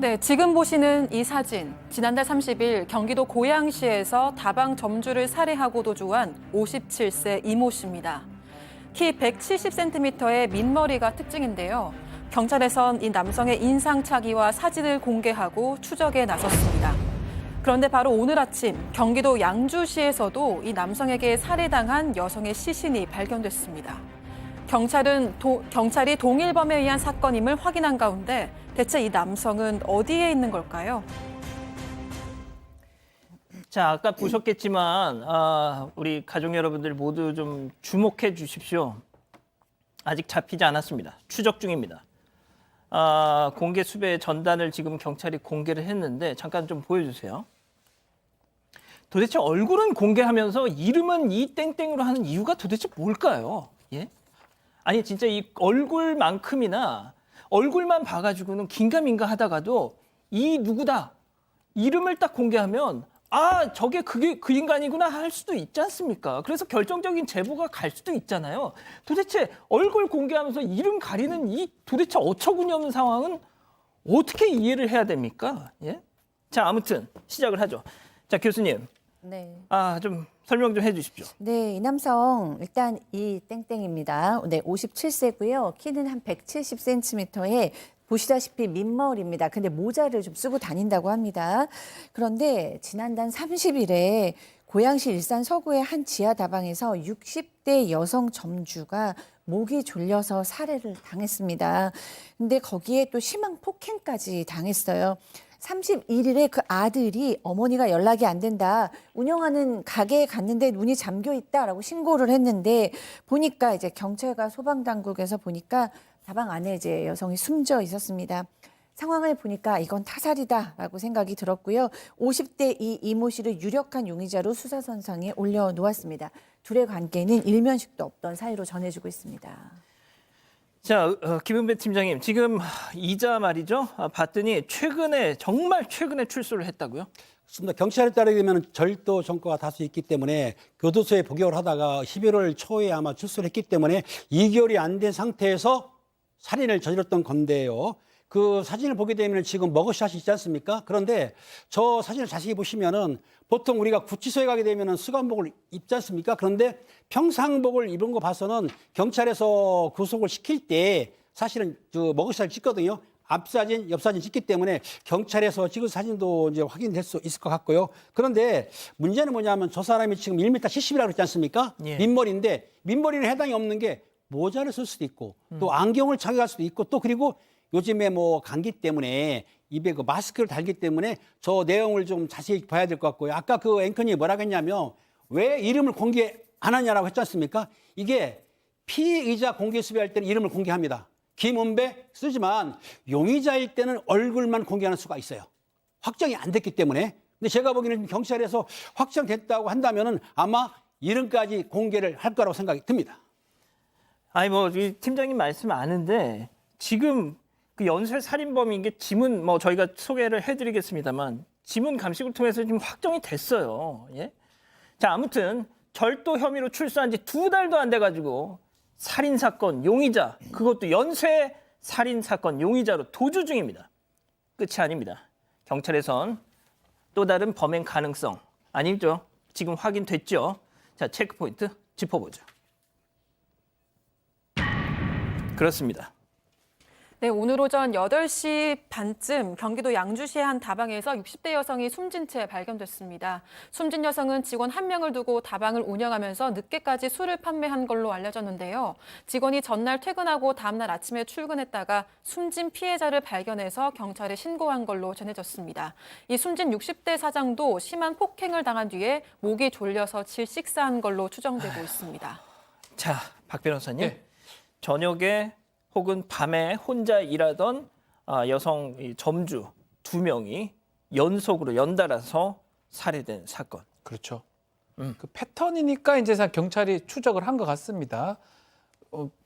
네, 지금 보시는 이 사진, 지난달 30일 경기도 고양시에서 다방 점주를 살해하고 도주한 57세 이모 씨입니다. 키 170cm의 민머리가 특징인데요. 경찰에선 이 남성의 인상착의와 사진을 공개하고 추적에 나섰습니다. 그런데 바로 오늘 아침 경기도 양주시에서도 이 남성에게 살해당한 여성의 시신이 발견됐습니다. 경찰이 동일범에 의한 사건임을 확인한 가운데 대체 이 남성은 어디에 있는 걸까요? 자, 아까 보셨겠지만 우리 가족 여러분들 모두 좀 주목해 주십시오. 아직 잡히지 않았습니다. 추적 중입니다. 공개 수배 전단을 지금 경찰이 공개를 했는데 잠깐 좀 보여주세요. 도대체 얼굴은 공개하면서 이름은 이 땡땡으로 하는 이유가 도대체 뭘까요? 예? 아니 진짜 이 얼굴만큼이나 얼굴만 봐가지고는 긴가민가 하다가도 이 누구다 이름을 딱 공개하면 저게 그게 그 인간이구나 할 수도 있지 않습니까? 그래서 결정적인 제보가 갈 수도 있잖아요. 도대체 얼굴 공개하면서 이름 가리는 이 도대체 어처구니 없는 상황은 어떻게 이해를 해야 됩니까? 예? 자, 아무튼 시작을 하죠. 자, 교수님. 네. 좀 설명 좀 해주십시오. 네, 이 남성 일단 이 땡땡입니다. 네, 57세고요. 키는 한 170cm에 보시다시피 민머리입니다. 근데 모자를 좀 쓰고 다닌다고 합니다. 그런데 지난달 30일에 고양시 일산 서구의 한 지하 다방에서 60대 여성 점주가 목이 졸려서 살해를 당했습니다. 근데 거기에 또 심한 폭행까지 당했어요. 31일에 그 아들이 어머니가 연락이 안 된다. 운영하는 가게에 갔는데 문이 잠겨 있다라고 신고를 했는데 보니까 이제 경찰과 소방당국에서 보니까 다방 안에 이제 여성이 숨져 있었습니다. 상황을 보니까 이건 타살이다라고 생각이 들었고요. 50대 이 이모 씨를 유력한 용의자로 수사선상에 올려놓았습니다. 둘의 관계는 일면식도 없던 사이로 전해지고 있습니다. 자, 김은배 팀장님, 지금 이자 말이죠. 봤더니 정말 최근에 출소를 했다고요? 그렇습니다. 경찰에 따르게 되면 절도 전과가 다수 있기 때문에 교도소에 복역을 하다가 11월 초에 아마 출소를 했기 때문에 2개월이 안 된 상태에서 살인을 저질렀던 건데요. 그 사진을 보게 되면 지금 머그샷이 있지 않습니까? 그런데 저 사진을 자세히 보시면은 보통 우리가 구치소에 가게 되면은 수감복을 입지 않습니까? 그런데 평상복을 입은 거 봐서는 경찰에서 구속을 시킬 때 사실은 그 머그샷을 찍거든요. 앞사진, 옆사진 찍기 때문에 경찰에서 찍은 사진도 이제 확인될 수 있을 것 같고요. 그런데 문제는 뭐냐면 저 사람이 지금 1m 70이라고 그랬지 않습니까? 예. 민머리인데 민머리는 해당이 없는 게 모자를 쓸 수도 있고 또 안경을 착용할 수도 있고 또 그리고 요즘에 뭐 감기 때문에 입에 그 마스크를 달기 때문에 저 내용을 좀 자세히 봐야 될 것 같고요. 아까 그 앵커님이 뭐라고 했냐면 왜 이름을 공개 안 하냐라고 했지 않습니까? 이게 피의자 공개 수배할 때는 이름을 공개합니다. 김은배 쓰지만 용의자일 때는 얼굴만 공개하는 수가 있어요. 확정이 안 됐기 때문에. 근데 제가 보기에는 경찰에서 확정됐다고 한다면은 아마 이름까지 공개를 할 거라고 생각이 듭니다. 아니 이 팀장님 말씀 아는데 지금 그 연쇄 살인범인 게 지문 저희가 소개를 해드리겠습니다만 지문 감식을 통해서 지금 확정이 됐어요. 예? 자, 아무튼 절도 혐의로 출소한 지 2달도 안 돼가지고 살인 사건 용의자, 그것도 연쇄 살인 사건 용의자로 도주 중입니다. 끝이 아닙니다. 경찰에선 또 다른 범행 가능성 아니죠? 지금 확인됐죠? 자, 체크 포인트 짚어보죠. 그렇습니다. 네, 오늘 오전 8시 반쯤 경기도 양주시의 한 다방에서 60대 여성이 숨진 채 발견됐습니다. 숨진 여성은 직원 1명을 두고 다방을 운영하면서 늦게까지 술을 판매한 걸로 알려졌는데요. 직원이 전날 퇴근하고 다음날 아침에 출근했다가 숨진 피해자를 발견해서 경찰에 신고한 걸로 전해졌습니다. 이 숨진 60대 사장도 심한 폭행을 당한 뒤에 목이 졸려서 질식사한 걸로 추정되고 있습니다. 자, 박 변호사님. 네. 저녁에 혹은 밤에 혼자 일하던 여성 점주 2명이 연속으로 연달아서 살해된 사건. 그렇죠. 그 패턴이니까 이제 경찰이 추적을 한 것 같습니다.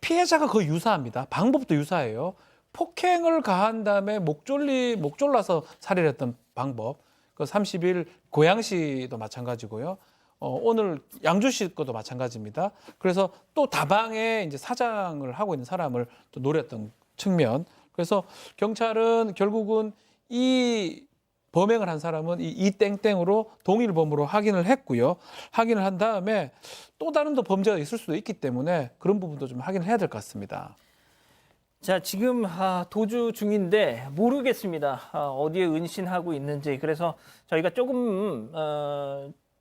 피해자가 거의 유사합니다. 방법도 유사해요. 폭행을 가한 다음에 목 졸라서 살해를 했던 방법. 그 30일 고양시도 마찬가지고요. 오늘 양주시 것도 마찬가지입니다. 그래서 또 다방에 이제 사장을 하고 있는 사람을 또 노렸던 측면. 그래서 경찰은 결국은 이 범행을 한 사람은 이 땡땡으로 동일범으로 확인을 했고요. 확인을 한 다음에 또 다른 또 범죄가 있을 수도 있기 때문에 그런 부분도 좀 확인을 해야 될 것 같습니다. 자, 지금 도주 중인데 모르겠습니다. 어디에 은신하고 있는지. 그래서 저희가 조금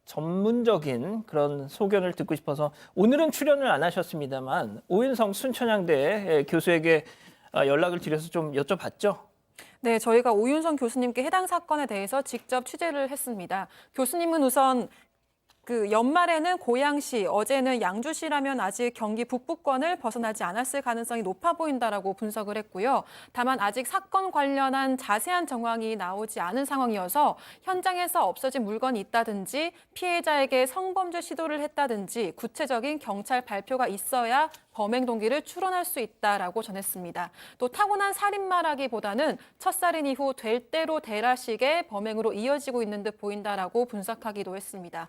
전문적인 그런 소견을 듣고 싶어서 오늘은 출연을 안 하셨습니다만 오윤성 순천향대 교수에게 연락을 드려서 좀 여쭤봤죠. 네, 저희가 오윤성 교수님께 해당 사건에 대해서 직접 취재를 했습니다. 교수님은 우선 그 연말에는 고양시, 어제는 양주시라면 아직 경기 북부권을 벗어나지 않았을 가능성이 높아 보인다라고 분석을 했고요. 다만 아직 사건 관련한 자세한 정황이 나오지 않은 상황이어서 현장에서 없어진 물건이 있다든지 피해자에게 성범죄 시도를 했다든지 구체적인 경찰 발표가 있어야 범행 동기를 추론할 수 있다라고 전했습니다. 또 타고난 살인마라기보다는 첫살인 이후 될 대로 되라식의 범행으로 이어지고 있는 듯 보인다라고 분석하기도 했습니다.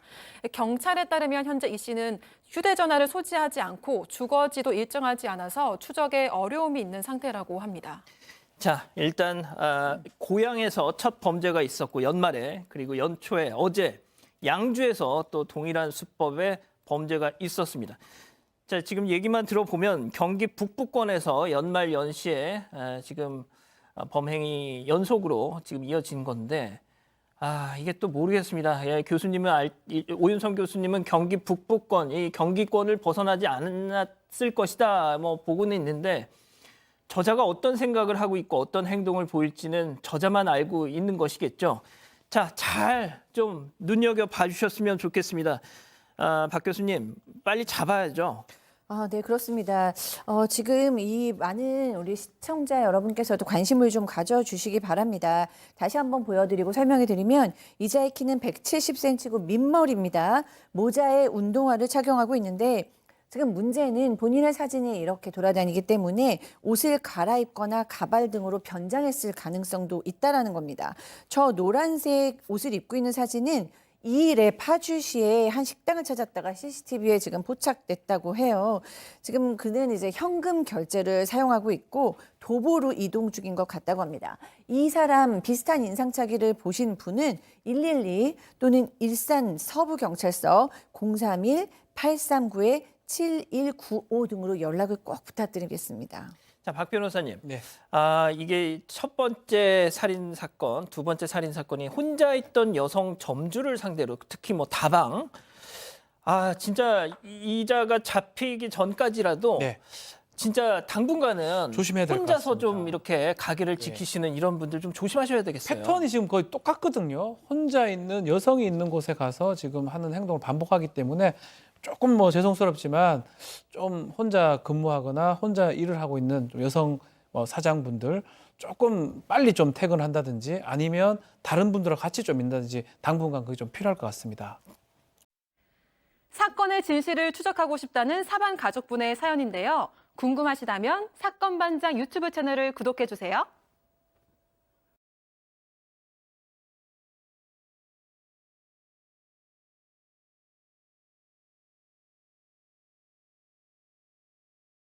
경찰에 따르면 현재 이 씨는 휴대전화를 소지하지 않고 주거지도 일정하지 않아서 추적에 어려움이 있는 상태라고 합니다. 자, 일단 고향에서 첫 범죄가 있었고 연말에 그리고 연초에 어제 양주에서 또 동일한 수법의 범죄가 있었습니다. 자, 지금 얘기만 들어보면 경기 북부권에서 연말 연시에 지금 범행이 연속으로 지금 이어진 건데 이게 또 모르겠습니다. 예, 오윤성 교수님은 경기 북부권, 이 경기권을 벗어나지 않았을 것이다. 뭐 보고는 있는데 저자가 어떤 생각을 하고 있고 어떤 행동을 보일지는 저자만 알고 있는 것이겠죠. 자, 잘 좀 눈여겨 봐주셨으면 좋겠습니다. 박 교수님, 빨리 잡아야죠. 네, 그렇습니다. 지금 이 많은 우리 시청자 여러분께서도 관심을 좀 가져주시기 바랍니다. 다시 한번 보여드리고 설명해 드리면 이자의 키는 170cm고 민머리입니다. 모자에 운동화를 착용하고 있는데 지금 문제는 본인의 사진이 이렇게 돌아다니기 때문에 옷을 갈아입거나 가발 등으로 변장했을 가능성도 있다라는 겁니다. 저 노란색 옷을 입고 있는 사진은 2일에 파주시의 한 식당을 찾았다가 CCTV에 지금 포착됐다고 해요. 지금 그는 이제 현금 결제를 사용하고 있고 도보로 이동 중인 것 같다고 합니다. 이 사람 비슷한 인상착의를 보신 분은 112 또는 일산 서부경찰서 031-839-7195 등으로 연락을 꼭 부탁드리겠습니다. 자, 박 변호사님. 네. 이게 첫 번째 살인 사건, 두 번째 살인 사건이 혼자 있던 여성 점주를 상대로 특히 뭐 다방. 진짜 이자가 잡히기 전까지라도 네. 진짜 당분간은 조심해야 될것 혼자서 같습니다. 좀 이렇게 가게를 지키시는 이런 분들 좀 조심하셔야 되겠어요. 패턴이 지금 거의 똑같거든요. 혼자 있는 여성이 있는 곳에 가서 지금 하는 행동을 반복하기 때문에 조금 뭐 죄송스럽지만 좀 혼자 근무하거나 혼자 일을 하고 있는 여성 사장분들 조금 빨리 좀 퇴근한다든지 아니면 다른 분들과 같이 좀 있다든지 당분간 그게 좀 필요할 것 같습니다. 사건의 진실을 추적하고 싶다는 사반 가족분의 사연인데요. 궁금하시다면 사건반장 유튜브 채널을 구독해주세요.